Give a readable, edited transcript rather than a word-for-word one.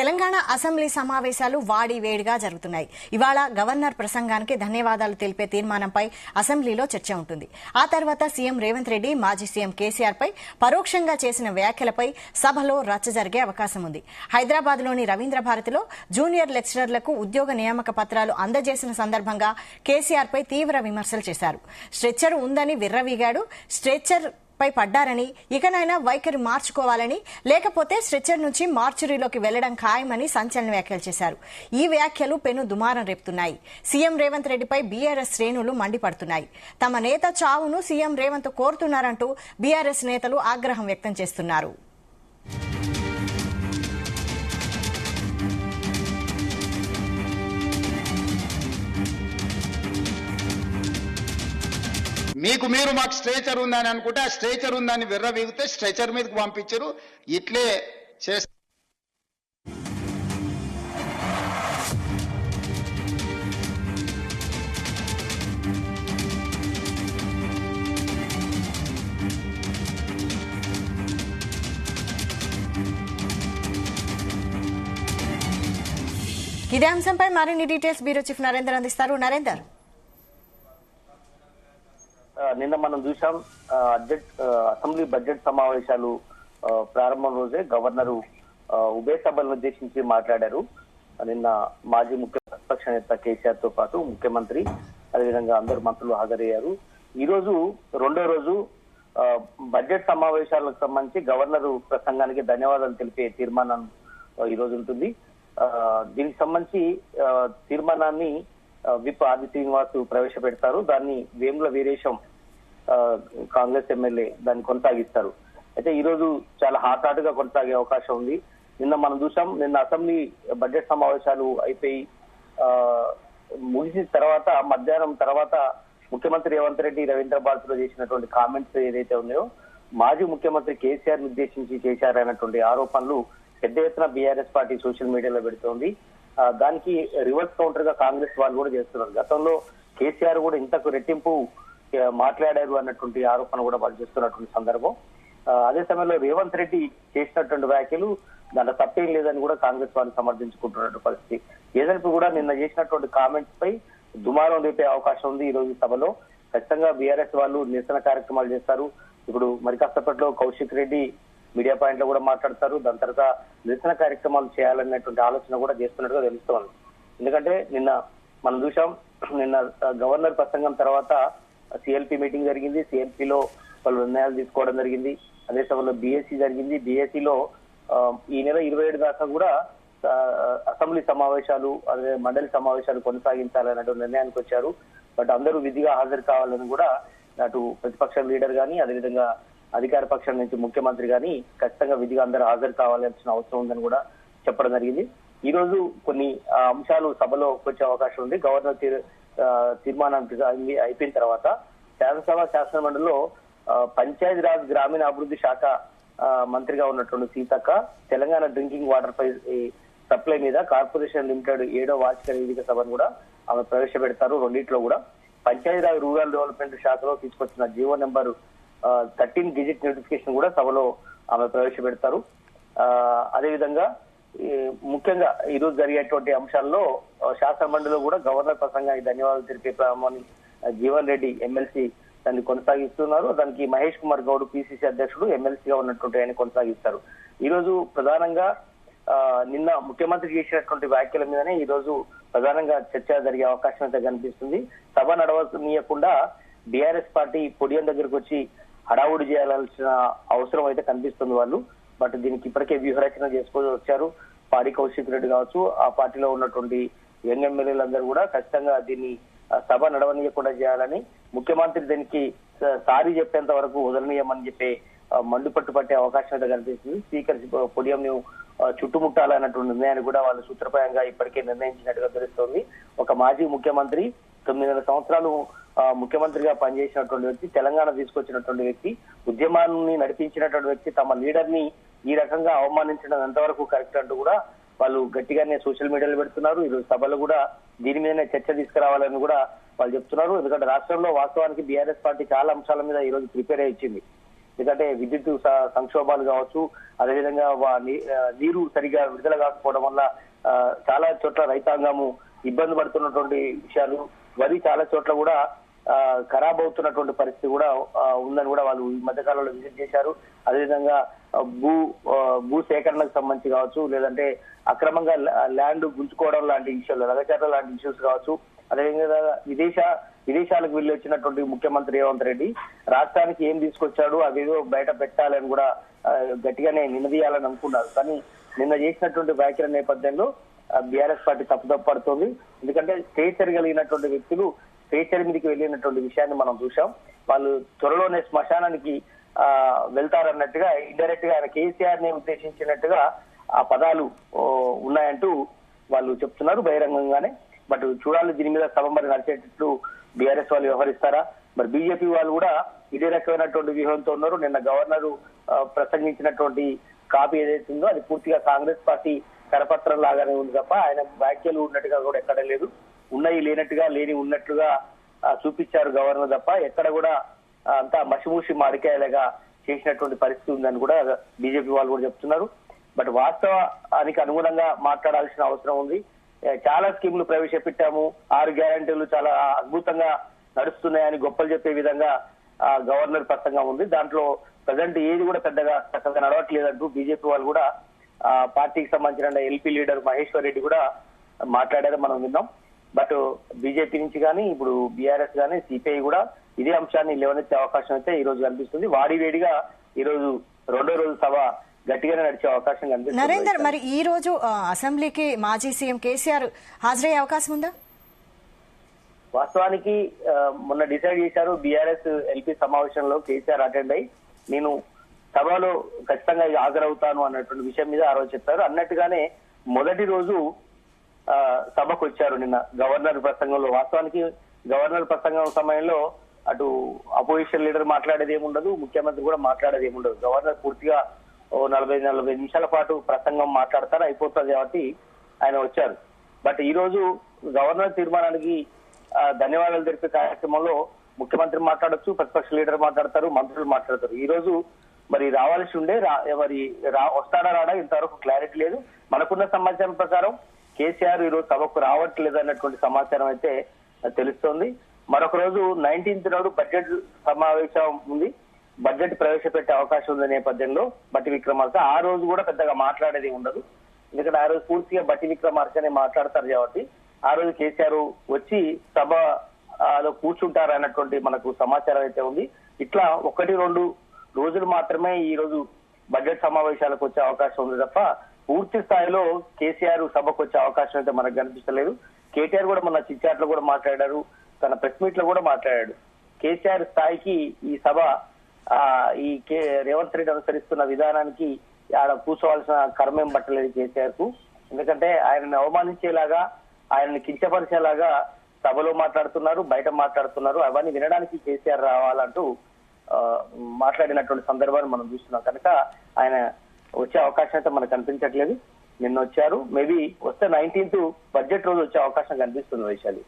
Telangana assembly సమావేశాలు వాడివేడిగా జరుగుతున్నాయి. ఇవాళ గవర్నర్ ప్రసంగానికి ధన్యవాదాలు తెలిపే తీర్మానంపై అసెంబ్లీలో చర్చ ఉంటుంది. ఆ తర్వాత సీఎం రేవంత్ రెడ్డి మాజీ సీఎం కేసీఆర్ పై పరోక్షంగా చేసిన వ్యాఖ్యలపై సభలో రచ్చ జరిగే అవకాశం ఉంది. హైదరాబాద్లోని రవీంద్ర భారతిలో జూనియర్ లెక్చరర్లకు ఉద్యోగ నియామక పత్రాలు అందజేసిన సందర్భంగా కేసీఆర్ పై తీవ్ర విమర్శలు చేశారు. స్ట్రెచ్చర్ ఉందని విర్రవీగాడు. స్ట్రెచ్చర్ పై పడ్డారని, ఇకనైనా వైఖరి మార్చుకోవాలని, లేకపోతే స్ట్రెచ్చర్ నుంచి మార్చురీలోకి వెళ్లడం ఖాయమని సంచలన వ్యాఖ్యలు చేశారు. ఈ వ్యాఖ్యలు పెను దుమారం రేపుతున్నాయి. సీఎం రేవంత్ రెడ్డిపై బీఆర్ఎస్ శ్రేణులు మండిపడుతున్నాయి. తమ నేత చావును సీఎం రేవంత్ కోరుతున్నారంటూ బీఆర్ఎస్ నేతలు ఆగ్రహం వ్యక్తం చేస్తున్నారు. మీరు మాకు స్ట్రెచర్ ఉందని అనుకుంటే ఆ స్ట్రెచర్ ఉందని విర్రవీగితే స్ట్రెచర్ మీదకి పంపించారు. ఇట్లే చేస్తారు. ఇదే అంశంపై మరిన్ని డీటెయిల్స్ బ్యూరో చీఫ్ నరేందర్ అందిస్తారు. నరేందర్, నిన్న మనం చూసాం అసెంబ్లీ బడ్జెట్ సమావేశాలు ప్రారంభం రోజే గవర్నరు ఉభయ సభలను ఉద్దేశించి మాట్లాడారు. నిన్న మాజీ ముఖ్య ప్రతిపక్ష నేత కేసీఆర్ తో పాటు ముఖ్యమంత్రి, అదేవిధంగా అందరు మంత్రులు హాజరయ్యారు. ఈ రోజు రెండో రోజు బడ్జెట్ సమావేశాలకు సంబంధించి గవర్నరు ప్రసంగానికి ధన్యవాదాలు తెలిపే తీర్మానం ఈ రోజు ఉంటుంది. దీనికి సంబంధించి తీర్మానాన్ని విప్ ఆది శ్రీనివాస్ ప్రవేశపెడతారు. దాన్ని వేముల వీరేశం కాంగ్రెస్ ఎమ్మెల్యే దాన్ని కొనసాగిస్తారు. అయితే ఈ రోజు చాలా హాట్ గా కొనసాగే అవకాశం ఉంది. నిన్న మనం చూసాం, నిన్న అసెంబ్లీ బడ్జెట్ సమావేశాలు అయిపోయి ముగిసిన తర్వాత మధ్యాహ్నం తర్వాత ముఖ్యమంత్రి రేవంత్ రెడ్డి రవీంద్ర భారతిలో చేసినటువంటి కామెంట్స్ ఏదైతే ఉన్నాయో మాజీ ముఖ్యమంత్రి కేసీఆర్ ఉద్దేశించి చేశారన్నటువంటి ఆరోపణలు పెద్ద ఎత్తున బీఆర్ఎస్ పార్టీ సోషల్ మీడియాలో పెడుతోంది. దానికి రివర్స్ కౌంటర్ గా కాంగ్రెస్ వాళ్ళు కూడా చేస్తున్నారు. గతంలో కేసీఆర్ కూడా ఇంతకు రెట్టింపు మాట్లాడారు అన్నటువంటి ఆరోపణ కూడా వాళ్ళు చేస్తున్నటువంటి సందర్భం. అదే సమయంలో రేవంత్ రెడ్డి చేసినటువంటి వ్యాఖ్యలు దాంట్లో తప్పేం లేదని కూడా కాంగ్రెస్ వాళ్ళు సమర్థించుకుంటున్నటువంటి పరిస్థితి. ఏదైనా కూడా నిన్న చేసినటువంటి కామెంట్స్ పై దుమారం రేపే అవకాశం ఉంది. ఈ రోజు సభలో ఖచ్చితంగా బీఆర్ఎస్ వాళ్ళు నిరసన కార్యక్రమాలు చేస్తారు. ఇప్పుడు మరి కాసేపట్లో కౌశిక్ రెడ్డి మీడియా పాయింట్ లో కూడా మాట్లాడతారు. దాని తర్వాత నిరసన కార్యక్రమాలు చేయాలనేటువంటి ఆలోచన కూడా చేస్తున్నట్టుగా తెలుస్తోంది. ఎందుకంటే నిన్న మనం చూసాం, నిన్న గవర్నర్ ప్రసంగం తర్వాత సిఎల్పి మీటింగ్ జరిగింది. సిఎల్పిలో వాళ్ళు నిర్ణయాలు తీసుకోవడం జరిగింది. అదే సమయంలో బీఎస్సీ జరిగింది. బీఎస్సీలో ఈ నెల 27 దాకా కూడా అసెంబ్లీ సమావేశాలు, అదే మండలి సమావేశాలు కొనసాగించాలన్నటువంటి నిర్ణయానికి వచ్చారు. బట్ అందరూ విధిగా హాజరు కావాలని కూడా అటు ప్రతిపక్ష లీడర్ గానీ, అదేవిధంగా అధికార పక్షం నుంచి ముఖ్యమంత్రి గాని ఖచ్చితంగా విధిగా అందరూ హాజరు కావాల్సిన అవసరం ఉందని కూడా చెప్పడం జరిగింది. ఈ రోజు కొన్ని అంశాలు సభలో వచ్చే అవకాశం ఉంది. గవర్నర్ తీర్మానానికి అయిపోయిన తర్వాత శాసనసభ శాసన మండలిలో పంచాయతీరాజ్ గ్రామీణ అభివృద్ధి శాఖ మంత్రిగా ఉన్నటువంటి Seethakka Telangana drinking water supply మీద కార్పొరేషన్ లిమిటెడ్ 7వ వార్షిక నివేదిక సభను కూడా ఆమె ప్రవేశపెడతారు. రెండింటిలో కూడా పంచాయతీరాజ్ రూరల్ డెవలప్మెంట్ శాఖలో తీసుకొచ్చిన జీవో నెంబర్ 13 గెజెట్ నోటిఫికేషన్ కూడా సభలో ఆమె ప్రవేశపెడతారు. అదేవిధంగా ముఖ్యంగా ఈ రోజు జరిగేటువంటి అంశాల్లో శాసన మండలిలో కూడా గవర్నర్ ప్రసంగానికి ధన్యవాదాలు తెలిపే ప్రారంభాన్ని జీవన్ రెడ్డి ఎమ్మెల్సీ దాన్ని కొనసాగిస్తున్నారు. దానికి మహేష్ కుమార్ గౌడ్ పిసిసి అధ్యక్షుడు ఎమ్మెల్సీగా ఉన్నటువంటి ఆయన కొనసాగిస్తారు. ఈ రోజు ప్రధానంగా నిన్న ముఖ్యమంత్రి చేసినటువంటి వ్యాఖ్యల మీదనే ఈ రోజు ప్రధానంగా చర్చ జరిగే అవకాశం అయితే కనిపిస్తుంది. సభ నడవనీయకుండా బీఆర్ఎస్ పార్టీ పొడియం దగ్గరకు వచ్చి హడావుడి చేయాల్సిన అవసరం అయితే కనిపిస్తుంది వాళ్ళు. బట్ దీనికి ఇప్పటికే వ్యూహరచన చేసుకొని వచ్చారు. పాడి కౌశిక్ రెడ్డి కావచ్చు, ఆ పార్టీలో ఉన్నటువంటి యంగ్ ఎమ్మెల్యేలందరూ కూడా ఖచ్చితంగా దీన్ని సభ నడవనీయకుండా చేయాలని, ముఖ్యమంత్రి దీనికి సారీ చెప్పేంత వరకు వదలనీయమని చెప్పి మండుపట్టు పట్టే అవకాశం అయితే కనిపిస్తుంది. స్పీకర్ పొడియంను చుట్టుముట్టాలన్నటువంటి నిర్ణయాన్ని కూడా వాళ్ళు సూత్రప్రాయంగా ఇప్పటికే నిర్ణయించినట్టుగా తెలుస్తోంది. ఒక మాజీ ముఖ్యమంత్రి 9 సంవత్సరాలు ముఖ్యమంత్రిగా పనిచేసినటువంటి వ్యక్తి, తెలంగాణ తీసుకొచ్చినటువంటి వ్యక్తి, ఉద్యమాన్ని నడిపించినటువంటి వ్యక్తి తమ లీడర్ ని ఈ రకంగా అవమానించడం ఎంతవరకు కరెక్ట్ అంటూ కూడా వాళ్ళు గట్టిగానే సోషల్ మీడియాలో పెడుతున్నారు. ఈరోజు సభలో కూడా దీని మీదనే చర్చ తీసుకురావాలని కూడా వాళ్ళు చెప్తున్నారు. ఎందుకంటే రాష్ట్రంలో వాస్తవానికి బీఆర్ఎస్ పార్టీ చాలా అంశాల మీద ఈ రోజు ప్రిపేర్ అయి ఇచ్చింది. ఎందుకంటే విద్యుత్ సంక్షోభాలు కావచ్చు, అదేవిధంగా నీరు సరిగా విడుదల కాకపోవడం వల్ల చాలా చోట్ల రైతాంగము ఇబ్బంది పడుతున్నటువంటి విషయాలు, వరి చాలా చోట్ల కూడా ఖరాబ్ అవుతున్నటువంటి పరిస్థితి కూడా ఉందని కూడా వాళ్ళు ఈ మధ్య కాలంలో విజిట్ చేశారు. అదేవిధంగా భూ సేకరణకు సంబంధించి కావచ్చు, లేదంటే అక్రమంగా ల్యాండ్ గుంజుకోవడం లాంటి విషయాలు, రగచాట్ల లాంటి ఇష్యూస్ కావచ్చు, అదేవిధంగా విదేశాలకు వెళ్ళి వచ్చినటువంటి ముఖ్యమంత్రి రేవంత్ రెడ్డి రాష్ట్రానికి ఏం తీసుకొచ్చాడు అవేదో బయట పెట్టాలని కూడా గట్టిగానే నినదీయాలని అనుకున్నారు. కానీ నిన్న చేసినటువంటి వ్యాఖ్యల నేపథ్యంలో బీఆర్ఎస్ పార్టీ తప్పుదప్పడుతోంది. ఎందుకంటే స్టేచర్ కలిగినటువంటి వ్యక్తులు స్టేచర్ మీదకి వెళ్ళినటువంటి విషయాన్ని మనం చూసాం. వాళ్ళు త్వరలోనే శ్మశానానికి వెళ్తారన్నట్టుగా ఇండైరెక్ట్ గా ఆయన కేసీఆర్ ని ఉద్దేశించినట్టుగా ఆ పదాలు ఉన్నాయంటూ వాళ్ళు చెప్తున్నారు బహిరంగంగానే. బట్ చూడాలి దీని మీద సభ మరి నడిచేటట్లు బీఆర్ఎస్ వాళ్ళు వ్యవహరిస్తారా, మరి బీజేపీ వాళ్ళు కూడా ఇదే రకమైనటువంటి వ్యూహంతో ఉన్నారు. నిన్న గవర్నర్ ప్రసంగించినటువంటి కాపీ ఏదైతే ఉందో అది పూర్తిగా కాంగ్రెస్ పార్టీ కరపత్రం లాగానే ఉంది తప్ప ఆయన వ్యాఖ్యలు ఉన్నట్టుగా కూడా ఎక్కడ లేదు. ఉన్నాయి లేనట్టుగా, లేని ఉన్నట్లుగా చూపించారు గవర్నర్ తప్ప ఎక్కడ కూడా అంతా మసిమూసి మాడికాయలుగా చేసినటువంటి పరిస్థితి ఉందని కూడా బీజేపీ వాళ్ళు కూడా చెప్తున్నారు. బట్ వాస్తవానికి అనుగుణంగా మాట్లాడాల్సిన అవసరం ఉంది. చాలా స్కీములు ప్రవేశపెట్టాము, 6 గ్యారంటీలు చాలా అద్భుతంగా నడుస్తున్నాయని గొప్పలు చెప్పే విధంగా గవర్నర్ ప్రసంగం ఉంది. దాంట్లో ప్రజెంట్ ఏది కూడా పెద్దగా చక్కగా నడవట్లేదంటూ బీజేపీ వాళ్ళు కూడా పార్టీకి సంబంధించిన ఎల్పీ లీడర్ మహేశ్వర్ రెడ్డి కూడా మాట్లాడారు, మనం విన్నాం. బట్ బీజేపీ నుంచి కానీ ఇప్పుడు బీఆర్ఎస్ కానీ సిపిఐ కూడా ఇదే అంశాన్ని లేవనెత్తే అవకాశం అయితే ఈ రోజు కనిపిస్తుంది. వాడివేడిగా ఈ రోజు రెండో రోజు సభ గట్టిగానే నడిచే అవకాశం కనిపిస్తుంది. నరేందర్, మరి ఈ రోజు అసెంబ్లీకి మాజీ సీఎం కేసీఆర్ హాజరయ్యే అవకాశం ఉందా? వాస్తవానికి మొన్న డిసైడ్ చేశారు బీఆర్ఎస్ ఎల్పీ సమావేశంలో కేసీఆర్ అటెండ్ అయ్యి నేను సభలో ఖచ్చితంగా హాజరవుతాను అన్నటువంటి విషయం మీద ఆ రోజు చెప్పారు. అన్నట్టుగానే మొదటి రోజు సభకు వచ్చారు నిన్న గవర్నర్ ప్రసంగంలో. వాస్తవానికి గవర్నర్ ప్రసంగం సమయంలో అటు అపోజిషన్ లీడర్ మాట్లాడేది ఏముండదు, ముఖ్యమంత్రి కూడా మాట్లాడేది ఏముండదు. గవర్నర్ పూర్తిగా 40 నిమిషాల పాటు ప్రసంగం మాట్లాడతారు, అయిపోతుంది కాబట్టి ఆయన వచ్చారు. బట్ ఈ రోజు గవర్నర్ తీర్మానానికి ధన్యవాదాలు తెలిపే కార్యక్రమంలో ముఖ్యమంత్రి మాట్లాడొచ్చు, ప్రతిపక్ష లీడర్ మాట్లాడతారు, మంత్రులు మాట్లాడతారు. ఈ రోజు మరి రావాల్సి ఉండే మరి వస్తాడా రాడా ఇంతవరకు క్లారిటీ లేదు. మనకున్న సమాచారం ప్రకారం కేసీఆర్ ఈ రోజు సభకు రావట్లేదు అన్నటువంటి సమాచారం అయితే తెలుస్తోంది. మరొక రోజు 19th నాడు బడ్జెట్ సమావేశం ఉంది, బడ్జెట్ ప్రవేశపెట్టే అవకాశం ఉంది నేపథ్యంలో బట్టి విక్రమార్క ఆ రోజు కూడా పెద్దగా మాట్లాడేది ఉండదు. ఎందుకంటే ఆ రోజు పూర్తిగా బట్టి విక్రమార్కనే మాట్లాడతారు కాబట్టి ఆ రోజు కేసీఆర్ వచ్చి సభలో కూర్చుంటారు అన్నటువంటి మనకు సమాచారం అయితే ఉంది. ఇట్లా 1-2 రోజులు మాత్రమే ఈ రోజు బడ్జెట్ సమావేశాలకు వచ్చే అవకాశం ఉంది తప్ప పూర్తి స్థాయిలో కేసీఆర్ సభకు వచ్చే అవకాశం అయితే మనకు కనిపిస్తలేదు. కేటీఆర్ కూడా మొన్న చిట్చాట్లో కూడా మాట్లాడారు, తన ప్రెస్ మీట్ లో కూడా మాట్లాడాడు. కేసీఆర్ స్థాయికి ఈ సభ ఈ రేవంత్ రెడ్డి అనుసరిస్తున్న విధానానికి ఆడ కూర్చోవాల్సిన కర్మేం పట్టలేదు కేసీఆర్ కు. ఎందుకంటే ఆయనని అవమానించేలాగా, ఆయనని కించపరిచేలాగా సభలో మాట్లాడుతున్నారు, బయట మాట్లాడుతున్నారు. అవన్నీ వినడానికి కేసీఆర్ రావాలంటూ మాట్లాడినటువంటి సందర్భాన్ని మనం చూస్తున్నాం. కనుక ఆయన వచ్చే అవకాశం అయితే మనకు కనిపించట్లేదు. నిన్న వచ్చారు, మేబీ వస్తే 19th బడ్జెట్ రోజు వచ్చే అవకాశం కనిపిస్తుంది వైశాలి.